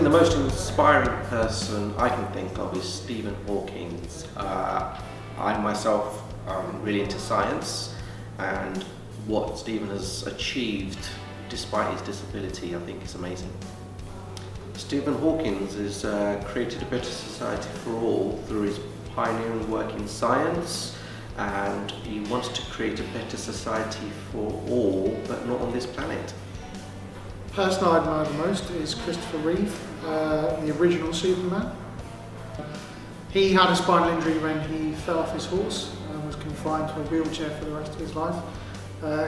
the most inspiring person I can think of is Stephen Hawking. I myself am really into science, and what Stephen has achieved despite his disability I think is amazing. Stephen Hawking has created a better society for all through his pioneering work in science, and he wants to create a better society for all, but not on this planet. The person I admire the most is Christopher Reeve, the original Superman. He had a spinal injury when he fell off his horse and was confined to a wheelchair for the rest of his life.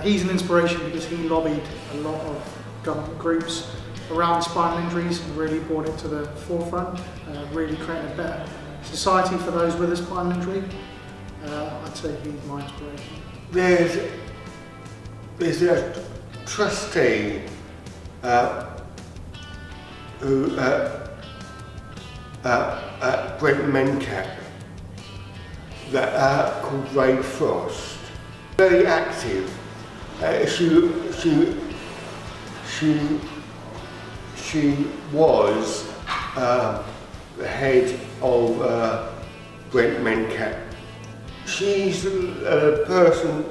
He's an inspiration because he lobbied a lot of government groups around spinal injuries and really brought it to the forefront, really creating a better society for those with a spinal injury. I'd say he's my inspiration. There's a trustee who Brent that called Ray Frost. Very active. She was the head of Brent Mencat. She's a person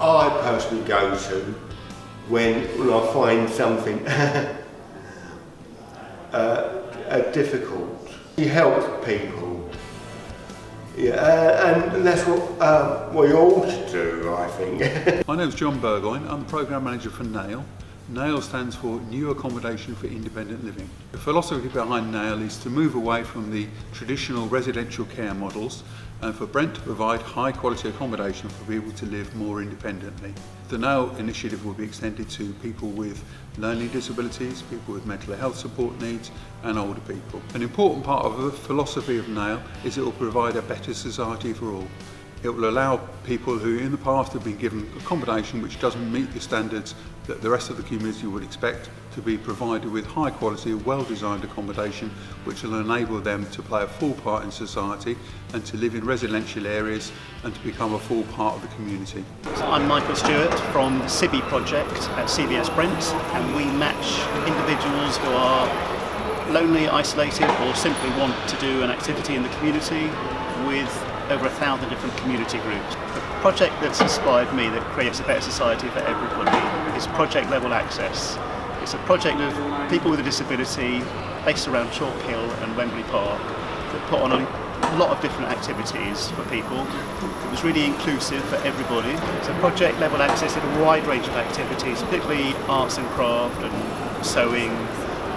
I personally go to when I find something difficult. She helps people, and that's what we all should do, I think. My name's John Burgoyne. I'm the Programme Manager for NAIL. NAIL stands for New Accommodation for Independent Living. The philosophy behind NAIL is to move away from the traditional residential care models and for Brent to provide high quality accommodation for people to live more independently. The NAIL initiative will be extended to people with learning disabilities, people with mental health support needs and older people. An important part of the philosophy of NAIL is it will provide a better society for all. It will allow people who in the past have been given accommodation which doesn't meet the standards that the rest of the community would expect to be provided with high quality, well-designed accommodation which will enable them to play a full part in society and to live in residential areas and to become a full part of the community. I'm Michael Stewart from the CIBI project at CVS Brent, and we match individuals who are lonely, isolated or simply want to do an activity in the community with over 1,000 different community groups. The project that's inspired me that creates a better society for everybody is Project Level Access. It's a project of people with a disability based around Chalk Hill and Wembley Park that put on a lot of different activities for people. It was really inclusive for everybody. So Project Level Access had a wide range of activities, particularly arts and craft and sewing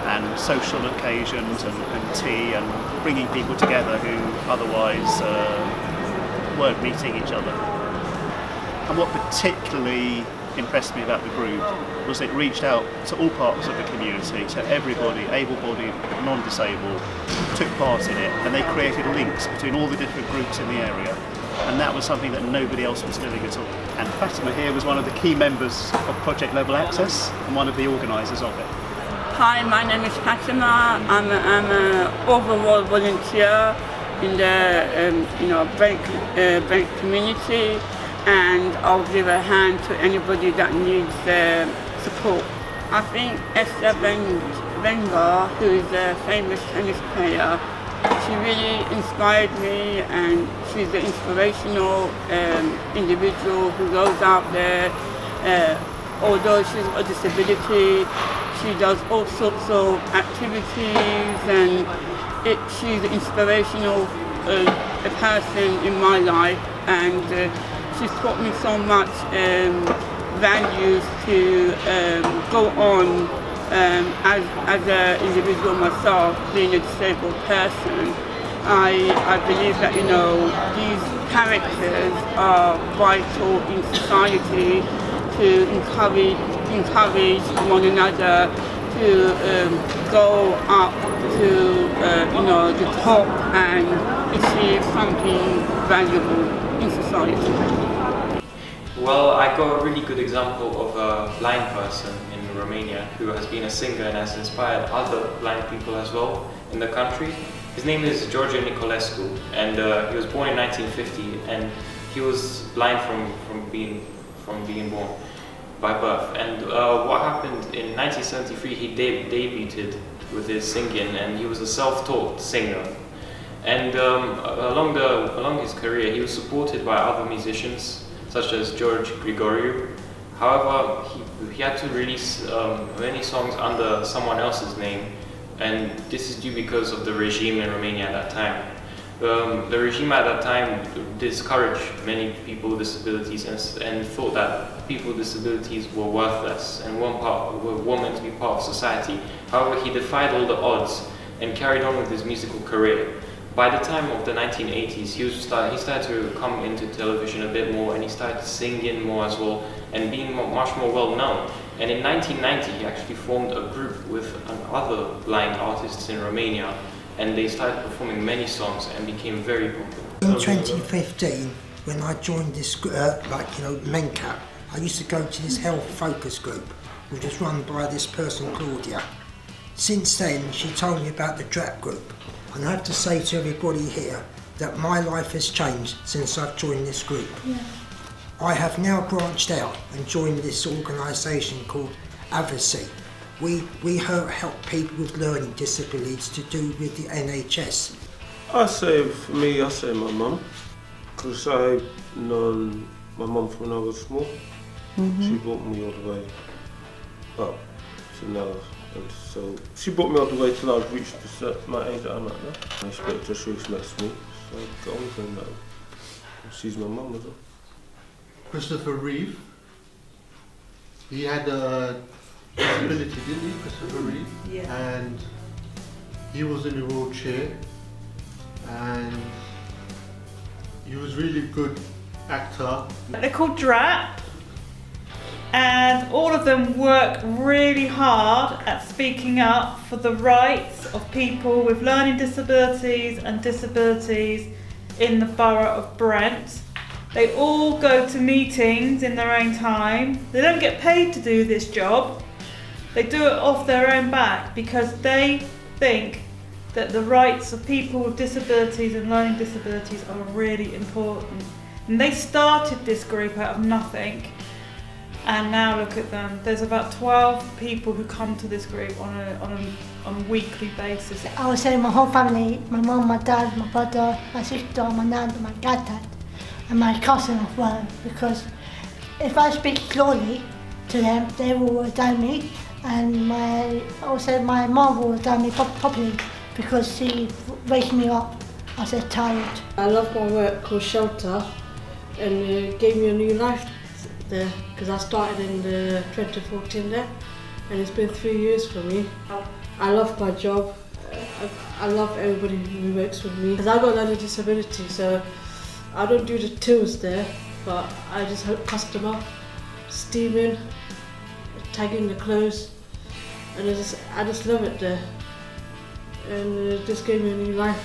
and social occasions and tea and bringing people together who otherwise weren't meeting each other. And what particularly impressed me about the group was it reached out to all parts of the community, so everybody, able-bodied, non-disabled, took part in it, and they created links between all the different groups in the area. And that was something that nobody else was doing at all. And Fatima here was one of the key members of Project Level Access and one of the organisers of it. Hi, my name is Fatima. I'm an overall volunteer in the Brent community, and I'll give a hand to anybody that needs support. I think Esther Wenger, who is a famous tennis player, she really inspired me, and she's an inspirational individual who goes out there. Although she's got a disability, she does all sorts of activities, and she's an inspirational a person in my life, and she's taught me so much values to go on as an individual myself, being a disabled person. I believe that these characters are vital in society to encourage one another to go up to the top and achieve something valuable in society. Well, I got a really good example of a blind person in Romania who has been a singer and has inspired other blind people as well in the country. His name is George Nicolescu, and he was born in 1950, and he was blind from being born. by birth. And what happened in 1973, he debuted with his singing, and he was a self-taught singer. And along his career, he was supported by other musicians, such as George Grigoriou. However, he had to release many songs under someone else's name, and this is due because of the regime in Romania at that time. The regime at that time discouraged many people with disabilities and thought that people with disabilities were worthless and weren't meant to be part of society. However, he defied all the odds and carried on with his musical career. By the time of the 1980s, he started to come into television a bit more, and he started singing more as well and being much more well known. And in 1990, he actually formed a group with other blind artists in Romania, and they started performing many songs and became very popular. In 2015, when I joined this MenCap, I used to go to this health focus group, which was run by this person, Claudia. Since then, she told me about the DRAP group, and I have to say to everybody here that my life has changed since I've joined this group. Yeah. I have now branched out and joined this organisation called Advocacy. We help people with learning disabilities to do with the NHS. I say my mum, because I've known my mum from when I was small. Mm-hmm. She brought me all the way up to now, and so she brought me all the way till I've reached my age that I'm at now. I expect her she respects me, so I got on with her now. She's my mum as well. Christopher Reeve, he had a disability, didn't he, Christopher Reeve? Yeah. And he was in a wheelchair, and he was really good actor. They're called DRAP, and all of them work really hard at speaking up for the rights of people with learning disabilities and disabilities in the borough of Brent. They all go to meetings in their own time. They don't get paid to do this job. They do it off their own back because they think that the rights of people with disabilities and learning disabilities are really important. And they started this group out of nothing, and now look at them. There's about 12 people who come to this group on a weekly basis. I would say my whole family, my mum, my dad, my brother, my sister, my nan, my granddad, and my cousin as well, because if I speak slowly to them, they will down me, and my mum will down me properly because she wakes me up as I'm tired. I love my work called Shelter, and it gave me a new life there because I started in 2014 there, and it's been 3 years for me. I love my job. I love everybody who works with me because I got learning disability, so I don't do the tools there, but I just help customer, steaming, tagging the clothes, and I just love it there. And it just gave me a new life.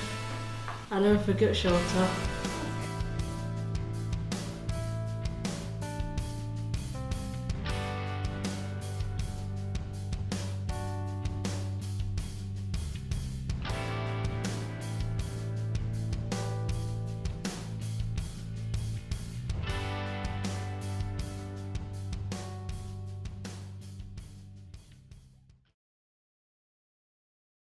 I never forget Shelter.